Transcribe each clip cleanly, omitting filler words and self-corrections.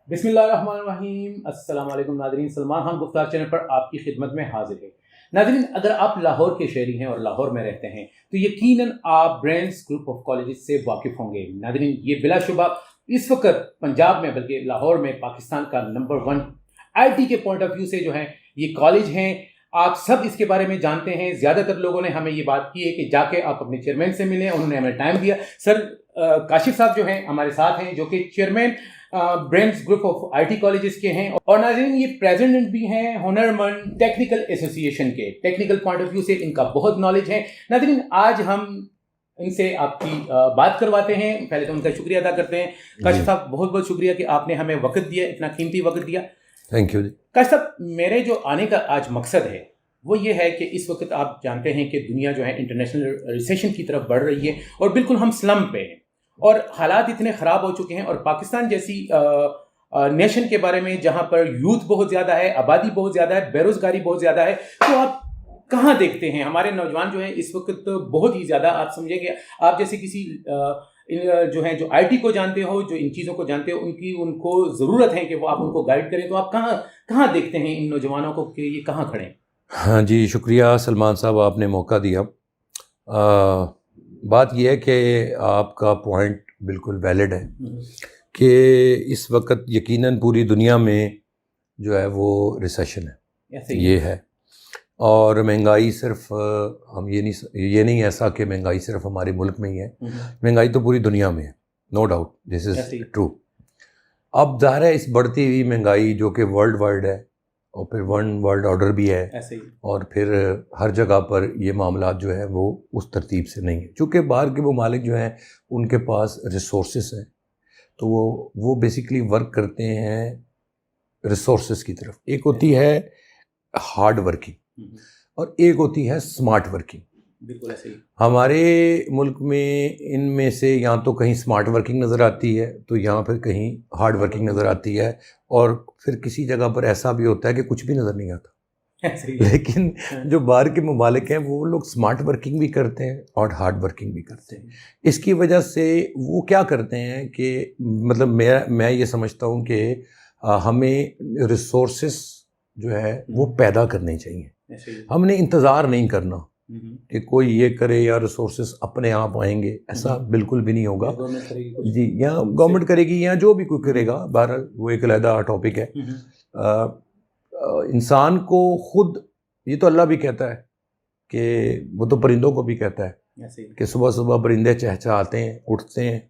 بسم اللہ الرحمن الرحیم. السلام علیکم ناظرین. سلمان خان گفتار چینل پر آپ کی خدمت میں حاضر ہے. ناظرین، اگر آپ لاہور کے شہری ہیں اور لاہور میں رہتے ہیں تو یقیناً آپ برینڈز گروپ آف کالجز سے واقف ہوں گے. ناظرین، یہ بلا شبہ اس وقت پنجاب میں بلکہ لاہور میں پاکستان کا نمبر 1 آئی ٹی کے پوائنٹ آف ویو سے جو ہیں یہ کالج ہیں. آپ سب اس کے بارے میں جانتے ہیں. زیادہ تر لوگوں نے ہمیں یہ بات کی ہے کہ جا کے آپ اپنے چیئرمین سے ملیں. انہوں نے ہمیں ٹائم دیا. سر کاشف صاحب جو ہیں ہمارے ساتھ ہیں، جو کہ chairman brands group of IT ٹی کالجز کے ہیں، اور ناظرین یہ پریزیڈنٹ بھی ہیں ہنرمند ٹیکنیکل ایسوسی ایشن کے. ٹیکنیکل پوائنٹ آف ویو سے ان کا بہت نالج ہے. ناظرین، آج ہم ان سے آپ کی بات کرواتے ہیں. پہلے تو ان کا شکریہ ادا کرتے ہیں. کاشف صاحب، بہت بہت شکریہ کہ آپ نے ہمیں وقت دیا، اتنا قیمتی وقت دیا. تھینک یو جی. کاشف صاحب، میرے جو آنے کا آج مقصد ہے وہ یہ ہے کہ اس وقت آپ جانتے ہیں کہ دنیا جو ہے انٹرنیشنل ریسیشن کی طرف بڑھ رہی ہے اور بالکل ہم سلم پہ ہیں اور حالات اتنے خراب ہو چکے ہیں. اور پاکستان جیسی نیشن کے بارے میں جہاں پر یوتھ بہت زیادہ ہے، آبادی بہت زیادہ ہے، بے روزگاری بہت زیادہ ہے، تو آپ کہاں دیکھتے ہیں ہمارے نوجوان جو ہیں اس وقت بہت ہی زیادہ، آپ سمجھیں کہ آپ جیسے کسی جو ہیں جو آئی ٹی کو جانتے ہو، جو ان چیزوں کو جانتے ہو، ان کو ضرورت ہے کہ وہ آپ ان کو گائیڈ کریں، تو آپ کہاں دیکھتے ہیں ان نوجوانوں کو کہ یہ کہاں کھڑے ہیں؟ ہاں جی، شکریہ سلمان صاحب، آپ نے موقع دیا. بات یہ ہے کہ آپ کا پوائنٹ بالکل ویلڈ ہے کہ اس وقت یقیناً پوری دنیا میں جو ہے وہ ریسیشن ہے، یہ ہے. اور مہنگائی صرف ہم یہ نہیں ایسا کہ مہنگائی صرف ہمارے ملک میں ہی ہے، مہنگائی تو پوری دنیا میں ہے، no doubt, this is true. اب ظاہر ہے اس بڑھتی ہوئی مہنگائی جو کہ ورلڈ وائڈ ہے اور پھر ورلڈ آرڈر بھی ہے، اور پھر ہر جگہ پر یہ معاملات جو ہے وہ اس ترتیب سے نہیں ہے. چونکہ باہر کے ممالک جو ہیں ان کے پاس ریسورسز ہیں، تو وہ بیسیکلی ورک کرتے ہیں ریسورسز کی طرف. ایک ہوتی ہے ہارڈ ورکنگ اور ایک ہوتی ہے اسمارٹ ورکنگ. بالکل ایسے ہی ہمارے ملک میں ان میں سے یا تو کہیں اسمارٹ ورکنگ نظر آتی ہے تو یا پھر کہیں ہارڈ ورکنگ نظر آتی ہے، اور پھر کسی جگہ پر ایسا بھی ہوتا ہے کہ کچھ بھی نظر نہیں آتا. لیکن جو باہر کے ممالک ہیں وہ لوگ اسمارٹ ورکنگ بھی کرتے ہیں اور ہارڈ ورکنگ بھی کرتے ہیں. اس کی وجہ سے وہ کیا کرتے ہیں کہ مطلب میں یہ سمجھتا ہوں کہ ہمیں ریسورسز جو ہے وہ پیدا کرنے چاہیے. ہم نے انتظار نہیں کرنا کہ کوئی یہ کرے یا ریسورسز اپنے آپ آئیں گے، ایسا بالکل بھی نہیں ہوگا. جی، یا گورنمنٹ کرے گی یا جو بھی کوئی کرے گا، بہرحال وہ ایک علیحدہ ٹاپک ہے. انسان کو خود، یہ تو اللہ بھی کہتا ہے کہ وہ تو پرندوں کو بھی کہتا ہے کہ صبح صبح پرندے چہچہاتے ہیں، اٹھتے ہیں،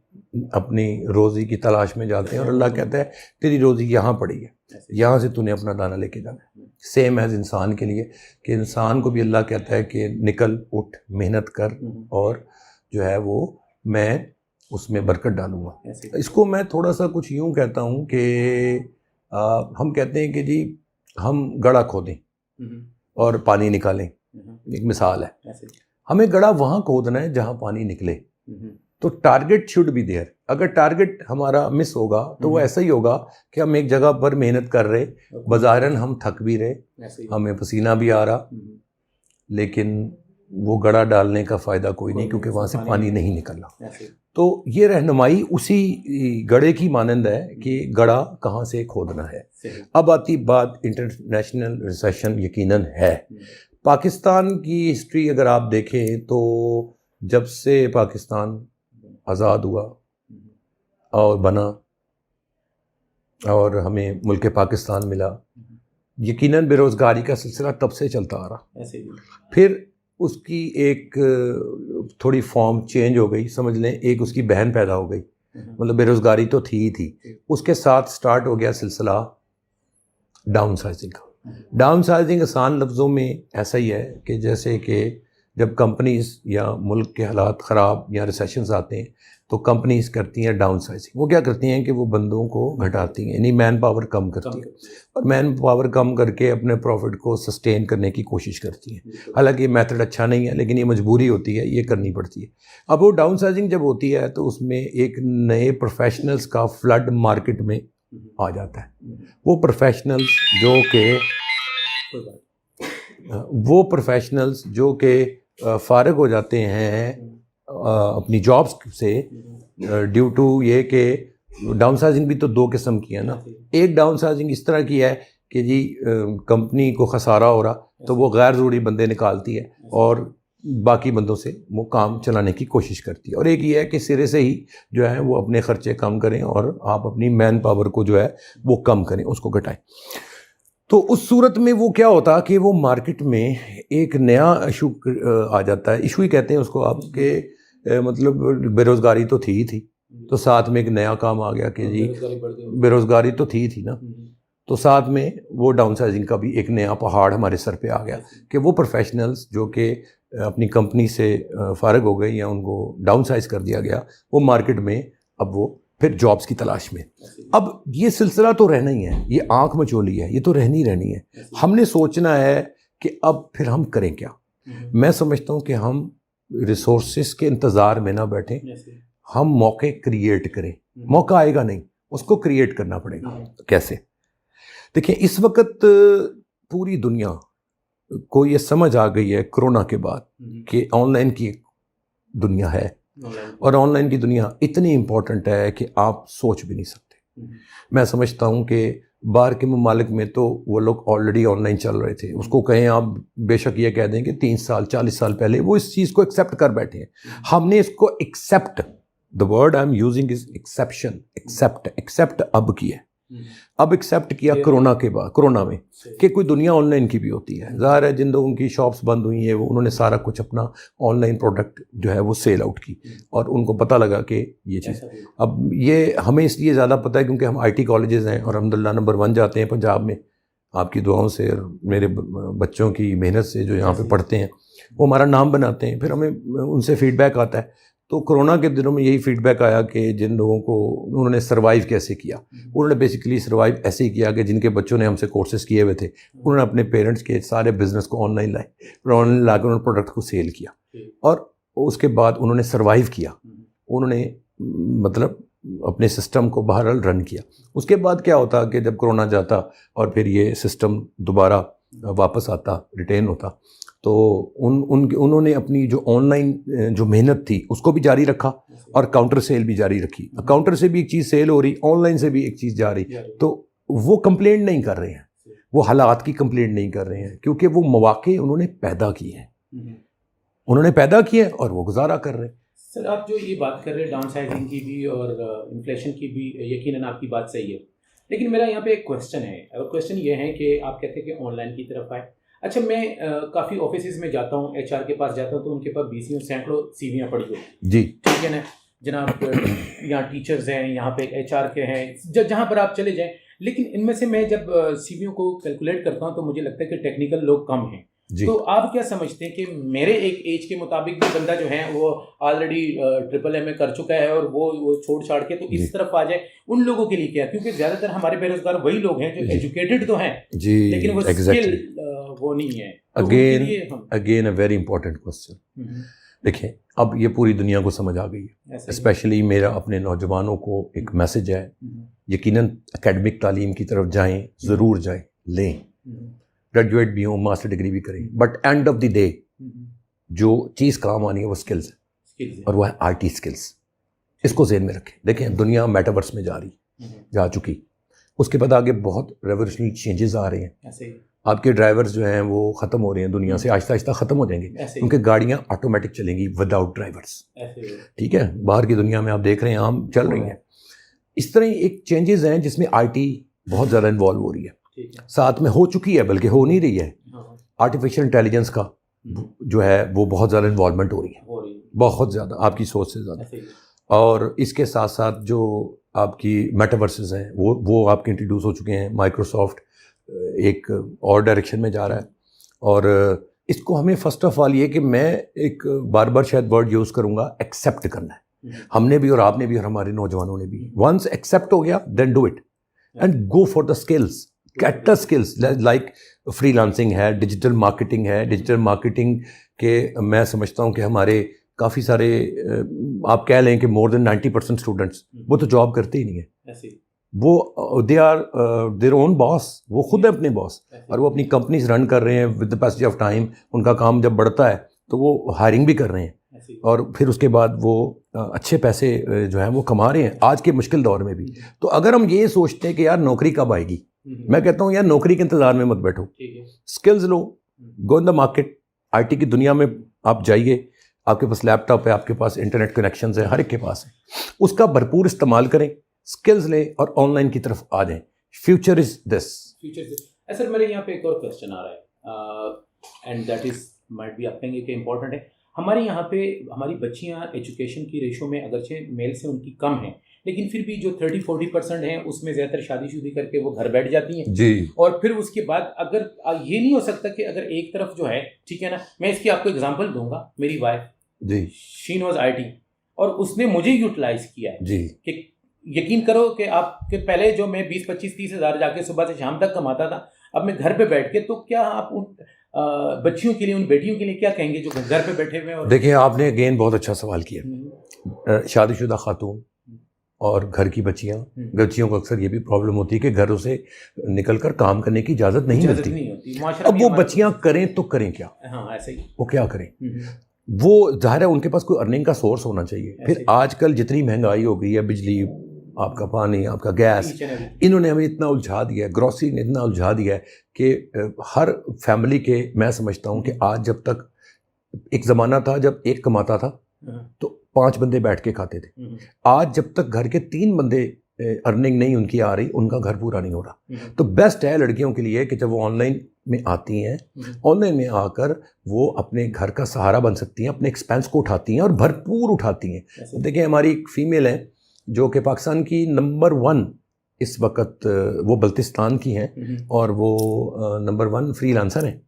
اپنی روزی کی تلاش میں جاتے ہیں، اور اللہ کہتا ہے تیری روزی یہاں پڑی ہے، یہاں سے تو نے اپنا دانہ لے کے جانا ہے. سیم ایز انسان کے لیے کہ انسان کو بھی اللہ کہتا ہے کہ نکل، اٹھ، محنت کر، اور جو ہے وہ میں اس میں برکت ڈالوں گا. اس کو میں تھوڑا سا کچھ یوں کہتا ہوں کہ ہم کہتے ہیں کہ جی ہم گڑھا کھودیں اور پانی نکالیں. ایک مثال ہے، ہمیں گڑھا وہاں کھودنا ہے جہاں پانی نکلے، تو ٹارگٹ شوڈ بی دیئر. اگر ٹارگٹ ہمارا مس ہوگا تو وہ ایسا ہی ہوگا کہ ہم ایک جگہ پر محنت کر رہے، بظاہراً ہم تھک بھی رہے، ہمیں پسینہ بھی آ رہا، لیکن وہ گڑھا ڈالنے کا فائدہ کوئی نہیں کیونکہ وہاں سے پانی نہیں نکل رہا. تو یہ رہنمائی اسی گڑھے کی مانند ہے کہ گڑھا کہاں سے کھودنا ہے. اب آتی بات انٹرنیشنل ریسیشن یقیناً ہے. پاکستان کی ہسٹری اگر آپ دیکھیں تو جب سے پاکستان آزاد ہوا اور بنا اور ہمیں ملک پاکستان ملا، یقیناً بے روزگاری کا سلسلہ تب سے چلتا آ رہا. پھر اس کی ایک تھوڑی فارم چینج ہو گئی، سمجھ لیں ایک اس کی بہن پیدا ہو گئی، مطلب بے روزگاری تو تھی ہی تھی. اس کے ساتھ سٹارٹ ہو گیا سلسلہ ڈاؤن سائزنگ کا. ڈاؤن سائزنگ آسان لفظوں میں ایسا ہی ہے کہ جیسے کہ جب کمپنیز یا ملک کے حالات خراب یا ریسیشنز آتے ہیں تو کمپنیز کرتی ہیں ڈاؤن سائزنگ. وہ کیا کرتی ہیں کہ وہ بندوں کو گھٹاتی ہیں، یعنی مین پاور کم کرتی ہیں، اور مین پاور کم کر کے اپنے پروفٹ کو سسٹین کرنے کی کوشش کرتی ہیں. حالانکہ یہ میتھڈ اچھا نہیں ہے، لیکن یہ مجبوری ہوتی ہے، یہ کرنی پڑتی ہے. اب وہ ڈاؤن سائزنگ جب ہوتی ہے تو اس میں ایک نئے پروفیشنلز کا فلڈ مارکیٹ میں آ جاتا ہے. وہ پروفیشنلز جو کہ فارغ ہو جاتے ہیں اپنی جابس سے ڈیو ٹو یہ کہ ڈاؤن سائزنگ بھی تو دو قسم کی ہے نا. ایک ڈاؤن سائزنگ اس طرح کی ہے کہ جی کمپنی کو خسارہ ہو رہا تو وہ غیر ضروری بندے نکالتی ہے اور باقی بندوں سے وہ کام چلانے کی کوشش کرتی ہے. اور ایک یہ ہے کہ سرے سے ہی جو ہے وہ اپنے خرچے کم کریں اور آپ اپنی مین پاور کو جو ہے وہ کم کریں, اس کو گھٹائیں. تو اس صورت میں وہ کیا ہوتا کہ وہ مارکیٹ میں ایک نیا ایشو آ جاتا ہے, ایشو ہی کہتے ہیں اس کو آپ, کہ مطلب بے روزگاری تو تھی ہی تھی, تو ساتھ میں ایک نیا کام آ گیا کہ جی بے روزگاری تو تھی نا, تو ساتھ میں وہ ڈاؤن سائزنگ کا بھی ایک نیا پہاڑ ہمارے سر پہ آ گیا کہ وہ پروفیشنلز جو کہ اپنی کمپنی سے فارغ ہو گئے یا ان کو ڈاؤن سائز کر دیا گیا, وہ مارکیٹ میں اب وہ پھر جابس کی تلاش میں. اب یہ سلسلہ تو رہنا ہی ہے, یہ آنکھ مچولی ہے, یہ تو رہنی ہے. ہم نے سوچنا ہے کہ اب پھر ہم کریں کیا. میں سمجھتا ہوں کہ ہم ریسورسز کے انتظار میں نہ بیٹھیں, ہم موقع کریٹ کریں. موقع آئے گا نہیں, اس کو کریٹ کرنا پڑے گا. کیسے؟ دیکھیں اس وقت پوری دنیا کو یہ سمجھ آ گئی ہے کرونا کے بعد کہ آن لائن کی دنیا ہے, اور آن لائن کی دنیا اتنی امپورٹنٹ ہے کہ آپ سوچ بھی نہیں سکتے. میں سمجھتا ہوں کہ باہر کے ممالک میں تو وہ لوگ آلریڈی آن لائن چل رہے تھے, اس کو کہیں آپ بے شک یہ کہہ دیں کہ 30 سال 40 سال پہلے وہ اس چیز کو ایکسیپٹ کر بیٹھے ہیں. ہم نے اس کو accept, the word I am using is exception, accept اب کی ہے. اب ایکسیپٹ کیا کرونا کے بعد, کرونا میں, کہ کوئی دنیا آن لائن کی بھی ہوتی ہے. ظاہر ہے جن لوگوں کی شاپس بند ہوئی ہیں انہوں نے سارا کچھ اپنا آن لائن پروڈکٹ جو ہے وہ سیل آؤٹ کی, اور ان کو پتہ لگا کہ یہ چیز. اب یہ ہمیں اس لیے زیادہ پتہ ہے کیونکہ ہم آئی ٹی کالجز ہیں اور الحمدللہ نمبر 1 جاتے ہیں پنجاب میں, آپ کی دعاؤں سے اور میرے بچوں کی محنت سے جو یہاں پہ پڑھتے ہیں وہ ہمارا نام بناتے ہیں. پھر ہمیں ان سے فیڈ بیک آتا ہے. تو کرونا کے دنوں میں یہی فیڈ بیک آیا کہ جن لوگوں کو انہوں نے سروائیو کیسے کیا, انہوں نے بیسیکلی سروائیو ایسے ہی کیا کہ جن کے بچوں نے ہم سے کورسز کیے ہوئے تھے, انہوں نے اپنے پیرنٹس کے سارے بزنس کو آن لائن لائے, اور آن لائن لا کے انہوں نے پروڈکٹ کو سیل کیا, اور اس کے بعد انہوں نے سروائیو کیا, انہوں نے مطلب اپنے سسٹم کو بہرحال رن کیا. اس کے بعد کیا ہوتا کہ جب کرونا جاتا اور پھر یہ سسٹم دوبارہ واپس آتا, ریٹین ہوتا, تو انہوں نے اپنی جو آن لائن جو محنت تھی اس کو بھی جاری رکھا اور کاؤنٹر سیل بھی جاری رکھی. کاؤنٹر سے بھی ایک چیز سیل ہو رہی, آن لائن سے بھی ایک چیز جا رہی. تو وہ کمپلینٹ نہیں کر رہے ہیں, وہ حالات کی کمپلینٹ نہیں کر رہے ہیں, کیونکہ وہ مواقع انہوں نے پیدا کیے ہیں, انہوں نے پیدا کیے اور وہ گزارا کر رہے ہیں. سر آپ جو یہ بات کر رہے ہیں ڈاؤن سائزنگ کی بھی اور انفلیشن کی بھی, یقیناً آپ کی بات صحیح ہے, لیکن میرا یہاں پہ ایک کویسچن ہے. اور کویسچن یہ ہے کہ آپ کہتے ہیں کہ آن لائن کی طرف آئے. اچھا, میں کافی آفیسز میں جاتا ہوں, ایچ آر کے پاس جاتا ہوں, تو ان کے پاس 20 سینکڑوں سی ویاں پڑی ہوئی. جی ٹھیک ہے نا جناب, یہاں ٹیچرز ہیں, یہاں پہ ایچ آر کے ہیں, جہاں پر آپ چلے جائیں. لیکن ان میں سے میں جب سی ویوں کو کیلکولیٹ کرتا ہوں تو مجھے لگتا ہے کہ ٹیکنیکل لوگ کم ہیں. تو آپ کیا سمجھتے ہیں کہ میرے ایک ایج کے مطابق بھی بندہ جو ہے وہ آلریڈی AAA کر چکا ہے اور وہ چھوڑ چھاڑ کے تو اس طرف آ جائے, ان لوگوں کے لیے کیا؟ کیونکہ زیادہ تر ہمارے بے روزگار وہی لوگ ہیں جو ایجوکیٹڈ تو ہیں لیکن وہ اسکل وہ نہیں ہے. Again a very important question. دیکھیں اب یہ پوری دنیا کو سمجھ آ گئی ہے, اسپیشلی میرا اپنے نوجوانوں کو ایک میسج ہے, یقیناً اکیڈمک تعلیم کی طرف جائیں, ضرور جائیں, لیں, گریجویٹ بھی ہوں, ماسٹر ڈگری بھی کریں, but and of the day جو چیز کام آنی ہے وہ اسکلز ہے, اور وہ ہے آئی ٹی اسکلز. اس کو ذہن میں رکھیں. دیکھیں دنیا میٹاورس میں جا چکی, اس کے بعد آگے بہت ریولیوشنری چینجز آ رہے ہیں. آپ کے ڈرائیورز جو ہیں وہ ختم ہو رہے ہیں, دنیا سے آہستہ آہستہ ختم ہو جائیں گے, کیونکہ گاڑیاں آٹومیٹک چلیں گی وداؤٹ ڈرائیورس. ٹھیک ہے, باہر کی دنیا میں آپ دیکھ رہے ہیں عام چل رہی ہیں. اس طرح ایک چینجز ہیں جس میں آئی ٹی بہت زیادہ انوالو ہو رہی ہے, ساتھ میں ہو چکی ہے بلکہ ہو نہیں رہی ہے. آرٹیفیشیل انٹیلیجنس کا جو ہے وہ بہت زیادہ انوالومنٹ ہو رہی ہے, بہت زیادہ, آپ کی سوچ سے زیادہ. اور اس کے ساتھ ساتھ جو آپ کی میٹاورسز ہیں وہ آپ کے انٹروڈیوس ہو چکے ہیں. مائکروسافٹ ایک اور ڈائریکشن میں جا رہا ہے, اور اس کو ہمیں فرسٹ آف آل یہ کہ میں ایک بار بار شاید ورڈ یوز کروں گا, ایکسیپٹ کرنا ہے. ہم نے بھی اور آپ نے بھی اور ہمارے نوجوانوں نے بھی. ونس ایکسیپٹ ہو گیا then do it and go for the skills. Get the skills like freelancing ہے, ڈیجیٹل مارکیٹنگ ہے. ڈیجیٹل مارکیٹنگ کے میں سمجھتا ہوں کہ ہمارے کافی سارے, آپ کہہ لیں کہ مور دین 90% اسٹوڈنٹس وہ تو جاب کرتے ہی نہیں ہیں. وہ دے آر دیئر اون باس, وہ خود ہیں اپنے باس, اور وہ اپنی کمپنیز رن کر رہے ہیں with the passage of time. ان کا کام جب بڑھتا ہے تو وہ ہائرنگ بھی کر رہے ہیں, اور پھر اس کے بعد وہ اچھے پیسے جو ہیں وہ کما رہے ہیں آج کے مشکل دور میں بھی. تو اگر ہم یہ سوچتے ہیں کہ یار نوکری کب آئے گی, میں کہتا ہوں یار نوکری کے انتظار میں مت بیٹھو, اسکلز لو, go in the market. I T کی دنیا میں آپ جائیے, آپ کے پاس لیپ ٹاپ ہے, آپ کے پاس انٹرنیٹ کنیکشنز ہیں, ہر ایک کے پاس ہے, اس کا بھرپور استعمال کریں, اسکلز لیں اور آن لائن کی طرف آ جائیں. فیوچر از دس. سر میرے یہاں پہ ایک اور کوشچن آ رہا ہے and that is might be آپ کہیں گے کہ امپورٹنٹ ہے. ہمارے یہاں پہ ہماری بچیاں ایجوکیشن کی ریشو میں اگرچہ میل سے ان کی کم ہیں, لیکن پھر بھی جو 30-40% ہیں اس میں زیادہ تر شادی شدی کر کے وہ گھر بیٹھ جاتی ہیں جی. اور پھر اس کے بعد اگر یہ نہیں ہو سکتا کہ اگر ایک طرف جو ہے, ٹھیک ہے نا, میں اس کی آپ کو اگزامپل دوں گا. میری wife G she nose I T اور اس نے مجھے یوٹیلائز کیا ہے جی. کہ یقین کرو کہ آپ کے پہلے جو میں 20-25-30 ہزار جا کے صبح سے شام تک کماتا تھا, اب میں گھر پہ بیٹھ کے, تو کیا آپ ان بچیوں کے لیے, ان بیٹیوں کے لیے کیا کہیں گے جو گھر پہ بیٹھے ہوئے ہیں؟ دیکھیں آپ نے اگین بہت اچھا سوال کیا. شادی شدہ خاتون اور گھر کی بچیوں کو اکثر یہ بھی پرابلم ہوتی ہے کہ گھروں سے نکل کر کام کرنے کی اجازت نہیں ملتی. اب وہ بچیاں کریں تو کریں کیا؟ ایسے ہی وہ کیا کریں؟ وہ ظاہر ہے ان کے پاس کوئی ارننگ کا سورس ہونا چاہیے. پھر آج کل جتنی مہنگائی ہو گئی ہے, بجلی, آپ کا پانی, آپ کا گیس, انہوں نے ہمیں اتنا الجھا دیا ہے, گروسری نے اتنا الجھا دیا ہے کہ ہر فیملی کے, میں سمجھتا ہوں کہ آج جب تک ایک زمانہ تھا جب ایک کماتا تھا تو 5 بندے بیٹھ کے کھاتے تھے. آج جب تک گھر کے 3 بندے ارننگ نہیں ان کی آ رہی, ان کا گھر پورا نہیں ہو رہا. تو بیسٹ ہے لڑکیوں کے لیے کہ جب وہ آن لائن میں آتی ہیں, آن لائن میں آ کر وہ اپنے گھر کا سہارا بن سکتی ہیں, اپنے ایکسپینس کو اٹھاتی ہیں اور بھرپور اٹھاتی ہیں. دیکھیں ہماری ایک فیمیل ہے جو کہ پاکستان کی نمبر 1 اس وقت, وہ بلتستان کی ہیں اور وہ نمبر 1 فری لانسر ہیں.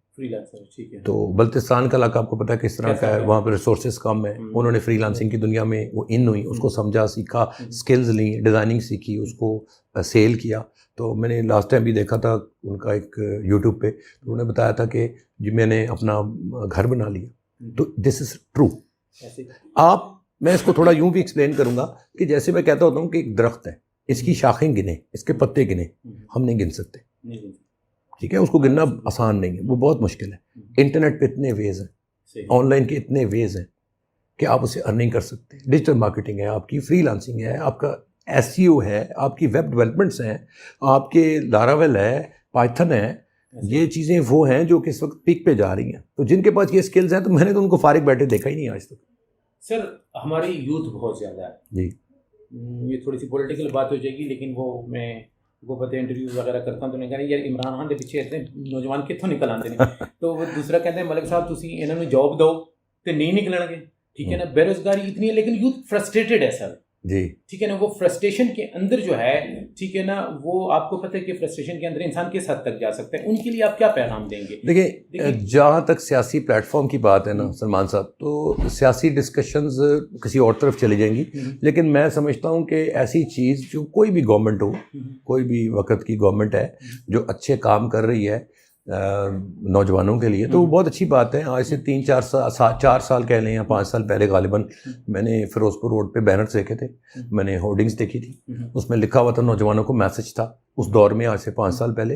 تو بلتستان کا علاقہ آپ کو پتہ ہے کس طرح کا ہے, وہاں پہ ریسورسز کم ہیں. انہوں نے فری لانسنگ کی دنیا میں وہ ان ہوئی, اس کو سمجھا, سیکھا, سکلز لیں, ڈیزائننگ سیکھی, اس کو سیل کیا. تو میں نے لاسٹ ٹائم بھی دیکھا تھا ان کا ایک یوٹیوب پہ, تو انہوں نے بتایا تھا کہ جی میں نے اپنا گھر بنا لیا. تو دس از ٹرو. میں اس کو تھوڑا یوں بھی ایکسپلین کروں گا کہ جیسے میں کہتا ہوتا ہوں کہ ایک درخت ہے, اس کی شاخیں گنیں, اس کے پتے گنیں, ہم نہیں گن سکتے. ٹھیک ہے, اس کو گننا آسان نہیں ہے, وہ بہت مشکل ہے. انٹرنیٹ پہ اتنے ویز ہیں, آن لائن کے اتنے ویز ہیں کہ آپ اسے ارننگ کر سکتے ہیں. ڈیجیٹل مارکیٹنگ ہے آپ کی, فری لانسنگ ہے آپ کا, SEO ہے آپ کی, ویب ڈیولپمنٹس ہیں آپ کے, لاراول ہے, پائتھن ہے. یہ چیزیں وہ ہیں جو کہ اس وقت پیک پہ جا رہی ہیں. تو جن کے پاس یہ اسکلز ہیں, تو میں نے تو ان کو فارغ بیٹھے دیکھا ہی نہیں آج تک. سر ہماری یوتھ بہت زیادہ ہے جی, یہ تھوڑی سی پولیٹیکل بات ہو جائے گی, لیکن وہ میں وہ پتہ انٹرویوز وغیرہ کرتا ہوں تو نہیں کہا یار عمران خان کے پیچھے اتنے نوجوان کتوں نکل آتے ہیں. تو وہ دوسرا کہتے ہیں ملک صاحب تسی انہوں نے جاب دو تو نہیں نکلن گے. ٹھیک ہے نا, بے روزگاری اتنی ہے لیکن یوتھ فرسٹریٹڈ ہے سر. جی ٹھیک ہے نا, وہ فرسٹریشن کے اندر جو ہے, ٹھیک ہے نا, وہ آپ کو پتہ ہے کہ فرسٹریشن کے اندر انسان کس حد تک جا سکتا ہے. ان کے لیے آپ کیا پیغام دیں گے؟ دیکھیں جہاں تک سیاسی پلیٹ فارم کی بات ہے نا سلمان صاحب, تو سیاسی ڈسکشنز کسی اور طرف چلی جائیں گی. لیکن میں سمجھتا ہوں کہ ایسی چیز جو کوئی بھی گورنمنٹ ہو, کوئی بھی وقت کی گورنمنٹ ہے جو اچھے کام کر رہی ہے نوجوانوں کے لیے, تو وہ بہت اچھی بات ہے. آج سے 4 سال کہہ لیں یا 5 سال پہلے غالباً میں نے فیروز پور روڈ پہ بینرز دیکھے تھے, میں نے ہورڈنگز دیکھی تھی, اس میں لکھا ہوا تھا نوجوانوں کو میسج تھا اس دور میں, آج سے 5 سال پہلے.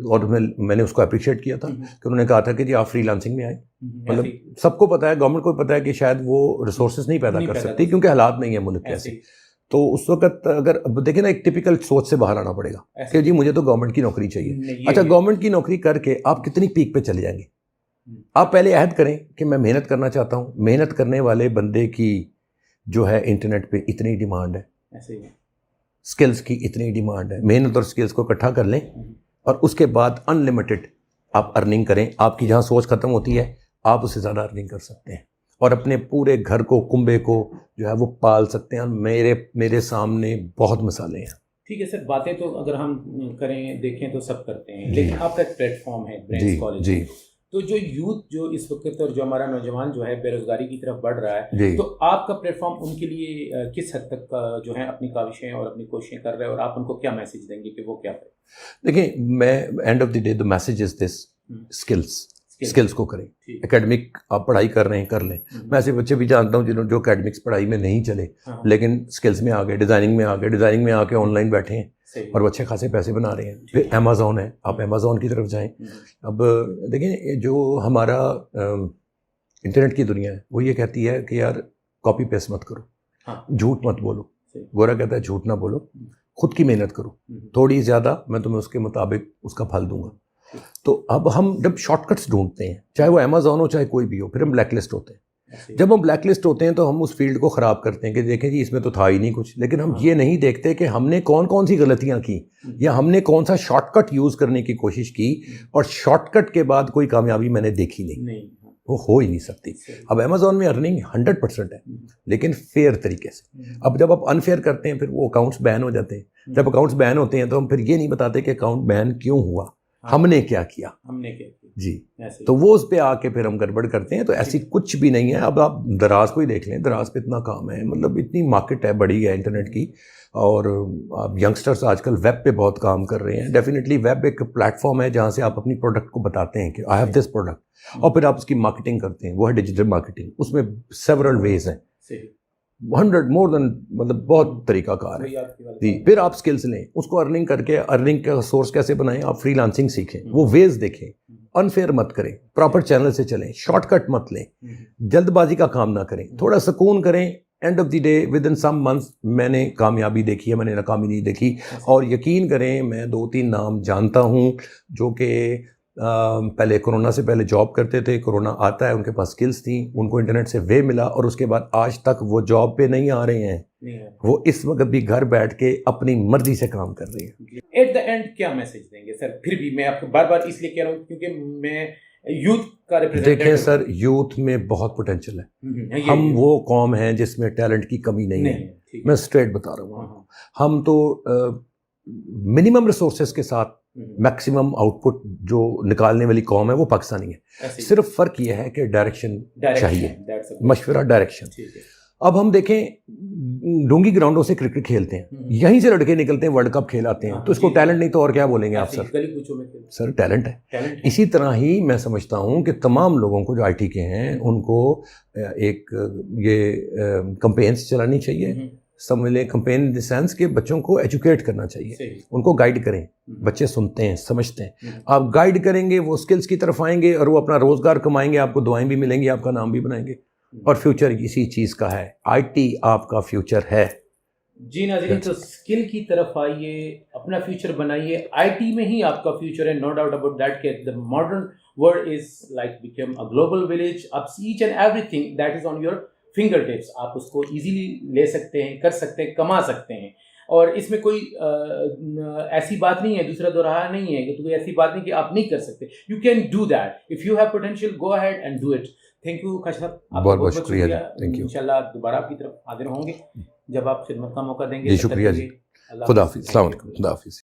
اور میں نے اس کو اپریشیٹ کیا تھا کہ انہوں نے کہا تھا کہ جی آپ فری لانسنگ میں آئیں. مطلب سب کو پتہ ہے, گورنمنٹ کو پتہ ہے کہ شاید وہ ریسورسز نہیں پیدا کر سکتی کیونکہ حالات نہیں ہیں ملک کے ایسے. تو اس وقت اگر دیکھیں نا, ایک ٹپیکل سوچ سے باہر آنا پڑے گا کہ جی مجھے تو گورنمنٹ کی نوکری چاہیے. اچھا, گورنمنٹ کی نوکری کر کے آپ کتنی پیک پہ چلے جائیں گے؟ آپ پہلے عہد کریں کہ میں محنت کرنا چاہتا ہوں. محنت کرنے والے بندے کی جو ہے انٹرنیٹ پہ اتنی ڈیمانڈ ہے, اسکلز کی اتنی ڈیمانڈ ہے. محنت اور اسکلز کو اکٹھا کر لیں اور اس کے بعد ان لمیٹڈ آپ ارننگ کریں. آپ کی جہاں سوچ ختم ہوتی ہے آپ اس سے زیادہ ارننگ کر سکتے ہیں اور اپنے پورے گھر کو, کنبے کو جو ہے وہ پال سکتے ہیں. میرے سامنے بہت مثالیں ہیں. ٹھیک ہے سر, باتیں تو اگر ہم کریں دیکھیں تو سب کرتے ہیں, لیکن آپ کا ایک پلیٹ فارم ہے برینز کالج. جی, تو جو یوتھ جو اس وقت اور جو ہمارا نوجوان جو ہے بے روزگاری کی طرف بڑھ رہا ہے, تو آپ کا پلیٹ فارم ان کے لیے کس حد تک جو ہے اپنی کاوشیں اور اپنی کوششیں کر رہے ہیں, اور آپ ان کو کیا میسج دیں گے کہ وہ کیا کریں؟ دیکھیں میں and of the day the message is this, skills کو کریں. اکیڈمک آپ پڑھائی کر رہے ہیں کر لیں. میں ایسے بچے بھی جانتا ہوں جو اکیڈمکس پڑھائی میں نہیں چلے لیکن اسکلس میں آ گئے, ڈیزائننگ میں آ کے آن لائن بیٹھے ہیں اور وہ اچھے خاصے پیسے بنا رہے ہیں. پھر امیزون ہے, آپ امیزون کی طرف جائیں. اب دیکھیں جو ہمارا انٹرنیٹ کی دنیا ہے وہ یہ کہتی ہے کہ یار کاپی پیسٹ مت کرو, ہاں جھوٹ مت بولو. گورا کہتا ہے جھوٹ نہ بولو, خود کی محنت کرو, تھوڑی زیادہ میں تمہیں اس کے مطابق اس کا پھل دوں گا. تو اب ہم جب شارٹ کٹس ڈھونڈتے ہیں, چاہے وہ امیزون ہو چاہے کوئی بھی ہو, پھر ہم بلیک لسٹ ہوتے ہیں. جب ہم بلیک لسٹ ہوتے ہیں تو ہم اس فیلڈ کو خراب کرتے ہیں کہ دیکھیں جی اس میں تو تھا ہی نہیں کچھ, لیکن ہم یہ نہیں دیکھتے کہ ہم نے کون کون سی غلطیاں کی, یا ہم نے کون سا شارٹ کٹ یوز کرنے کی کوشش کی, اور شارٹ کٹ کے بعد کوئی کامیابی میں نے دیکھی نہیں, وہ ہو ہی نہیں سکتی. اب امیزون میں ارننگ 100% ہے, لیکن فیئر طریقے سے. اب جب آپ انفیئر کرتے ہیں پھر وہ اکاؤنٹس بین ہو جاتے ہیں. جب اکاؤنٹس بین ہوتے ہیں تو ہم پھر یہ نہیں بتاتے کہ اکاؤنٹ بین کیوں ہوا, ہم نے کیا کیا جی. تو وہ اس پہ آ کے پھر ہم گڑبڑ کرتے ہیں. تو ایسی کچھ بھی نہیں ہے. اب آپ دراز کو ہی دیکھ لیں, دراز پہ اتنا کام ہے, مطلب اتنی مارکیٹ ہے, بڑی ہے انٹرنیٹ کی, اور اب ینگسٹرس آج کل ویب پہ بہت کام کر رہے ہیں. ڈیفینیٹلی ویب ایک پلیٹ فارم ہے جہاں سے آپ اپنی پروڈکٹ کو بتاتے ہیں کہ آئی ہیو دس پروڈکٹ, اور پھر آپ اس کی مارکیٹنگ کرتے ہیں. وہ ہے ڈیجیٹل مارکیٹنگ. اس میں سیورل ویز ہیں, 100 مور دین, مطلب بہت طریقہ کار ہے جی. پھر آپ اسکلس لیں, اس کو ارننگ کر کے ارننگ کا سورس کیسے بنائیں, آپ فری لانسنگ سیکھیں, وہ ویز دیکھیں, انفیئر مت کریں, پراپر چینل سے چلیں, شارٹ کٹ مت لیں, جلد بازی کا کام نہ کریں, تھوڑا سکون کریں. And of the day with in some months میں نے کامیابی دیکھی ہے, میں نے ناکامی نہیں دیکھی. اور یقین کریں میں 2-3 نام جانتا ہوں جو کہ پہلے کرونا سے پہلے جاب کرتے تھے, کرونا آتا ہے, ان کے پاس سکلز تھیں, ان کو انٹرنیٹ سے وے ملا, اور اس کے بعد آج تک وہ جاب پہ نہیں آ رہے ہیں, وہ اس وقت بھی گھر بیٹھ کے اپنی مرضی سے کام کر رہے ہیں. ایٹ دا اینڈ کیا میسج دیں گے سر؟ پھر بھی میں آپ کو بار بار اس لیے کہہ رہا ہوں کیونکہ میں یوتھ کا ریپرزینٹیٹیو. دیکھیں سر, یوتھ میں بہت پوٹینشیل ہے. ہم وہ قوم ہیں جس میں ٹیلنٹ کی کمی نہیں ہے. میں اسٹریٹ بتا رہا ہوں, ہم تو منیمم ریسورسز کے ساتھ میکسیمم آؤٹ پٹ جو نکالنے والی قوم ہے وہ پاکستانی ہے. صرف فرق یہ ہے کہ ڈائریکشن چاہیے, مشورہ, ڈائریکشن. اب ہم دیکھیں ڈونگی گراؤنڈوں سے کرکٹ کھیلتے ہیں, یہیں سے لڑکے نکلتے ہیں ورلڈ کپ کھیلاتے ہیں, تو اس کو ٹیلنٹ نہیں تو اور کیا بولیں گے آپ سر؟ سر ٹیلنٹ ہے. اسی طرح ہی میں سمجھتا ہوں کہ تمام لوگوں کو جو آئی ٹی کے ہیں ان کو ایک یہ کمپینس چلانی چاہیے. سمجھ لیں کمپین ان دی سینس کہ بچوں کو ایجوکیٹ کرنا چاہیے, ان کو گائیڈ کریں. بچے سنتے ہیں, سمجھتے ہیں, آپ گائیڈ کریں گے, وہ اسکلس کی طرف آئیں گے, اور وہ اپنا روزگار کمائیں گے, آپ کو دعائیں بھی ملیں گی, آپ کا نام بھی بنائیں گے, اور فیوچر اسی چیز کا ہے. آئی ٹی آپ کا فیوچر ہے. جی ناظرین, تو اسکل کی طرف آئیے, اپنا فیوچر بنائیے. آئی ٹی میں ہی آپ کا فیوچر ہے, نو ڈاؤٹ اباؤٹ دیٹ کہ the modern world is like become a global village. اب each and everything that is on your finger tips, آپ اس کو ایزیلی لے سکتے ہیں, کر سکتے ہیں, کما سکتے ہیں. اور اس میں کوئی ایسی بات نہیں ہے, دوسرا دوراہا نہیں ہے کہ کوئی ایسی بات نہیں کہ آپ نہیں کر سکتے. You can do that if you have potential, go ahead and do it. Thank you خاش صاحب, آپ کا بہت بہت شکریہ. انشاءاللہ دوبارہ آپ کی طرف حاضر ہوں گے جب آپ خدمت کا موقع دیں گے. جی شکریہ جی, خدا حافظ, السلام علیکم, خدا حافظ.